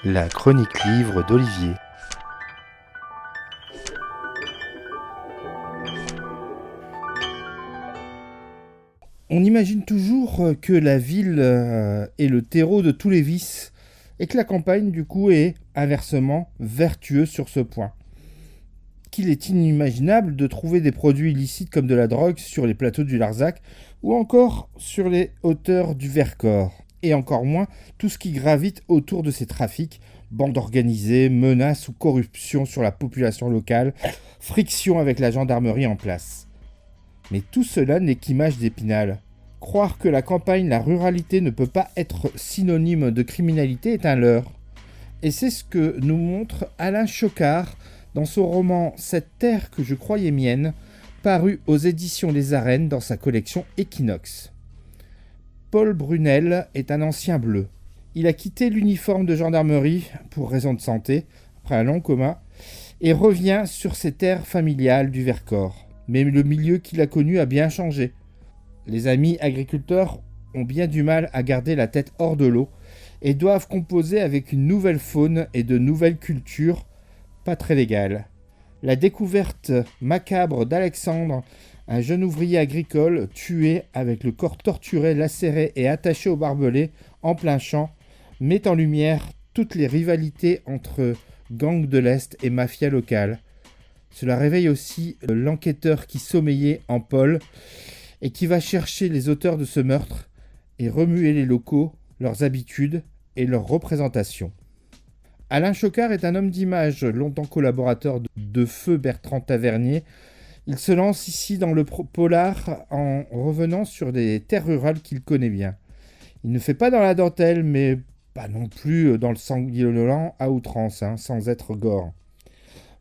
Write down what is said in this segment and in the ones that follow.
La chronique livre d'Olivier. On imagine toujours que la ville est le terreau de tous les vices et que la campagne, du coup, est inversement vertueuse sur ce point. Qu'il est inimaginable de trouver des produits illicites comme de la drogue sur les plateaux du Larzac ou encore sur les hauteurs du Vercors. Et encore moins tout ce qui gravite autour de ces trafics, bandes organisées, menaces ou corruption sur la population locale, friction avec la gendarmerie en place. Mais tout cela n'est qu'image d'Épinal. Croire que la campagne, la ruralité ne peut pas être synonyme de criminalité est un leurre. Et c'est ce que nous montre Alain Choquard dans son roman « Cette terre que je croyais mienne », paru aux éditions Les Arènes dans sa collection Equinox. Paul Brunel est un ancien bleu. Il a quitté l'uniforme de gendarmerie pour raison de santé, après un long coma, et revient sur ses terres familiales du Vercors. Mais le milieu qu'il a connu a bien changé. Les amis agriculteurs ont bien du mal à garder la tête hors de l'eau et doivent composer avec une nouvelle faune et de nouvelles cultures pas très légales. La découverte macabre d'Alexandre, un jeune ouvrier agricole tué avec le corps torturé, lacéré et attaché au barbelé en plein champ, met en lumière toutes les rivalités entre gangs de l'Est et mafia locale. Cela réveille aussi l'enquêteur qui sommeillait en Paul et qui va chercher les auteurs de ce meurtre et remuer les locaux, leurs habitudes et leurs représentations. Alain Choquard est un homme d'image, longtemps collaborateur de feu Bertrand Tavernier. Il se lance ici dans le polar en revenant sur des terres rurales qu'il connaît bien. Il ne fait pas dans la dentelle, mais pas non plus dans le sanguinolent à outrance, sans être gore.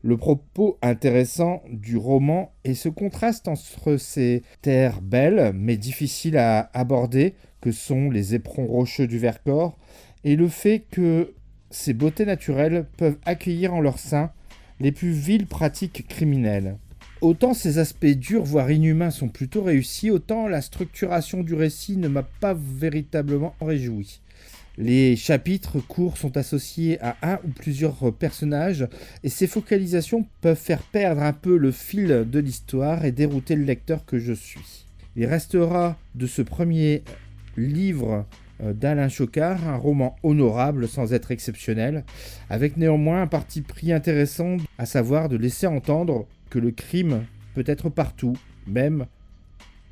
Le propos intéressant du roman est ce contraste entre ces terres belles mais difficiles à aborder, que sont les éperons rocheux du Vercors, et le fait que ces beautés naturelles peuvent accueillir en leur sein les plus viles pratiques criminelles. Autant ces aspects durs, voire inhumains, sont plutôt réussis, autant la structuration du récit ne m'a pas véritablement réjoui. Les chapitres courts sont associés à un ou plusieurs personnages et ces focalisations peuvent faire perdre un peu le fil de l'histoire et dérouter le lecteur que je suis. Il restera de ce premier livre d'Alain Choquard un roman honorable sans être exceptionnel, avec néanmoins un parti pris intéressant, à savoir de laisser entendre que le crime peut être partout, même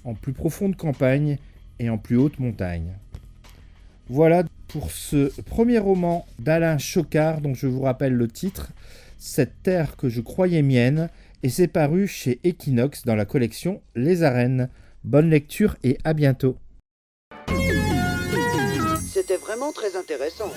en plus profonde campagne et en plus haute montagne. Voilà pour ce premier roman d'Alain Choquard, dont je vous rappelle le titre, « Cette terre que je croyais mienne », et c'est paru chez Equinox dans la collection Les Arènes. Bonne lecture et à bientôt. C'était vraiment très intéressant.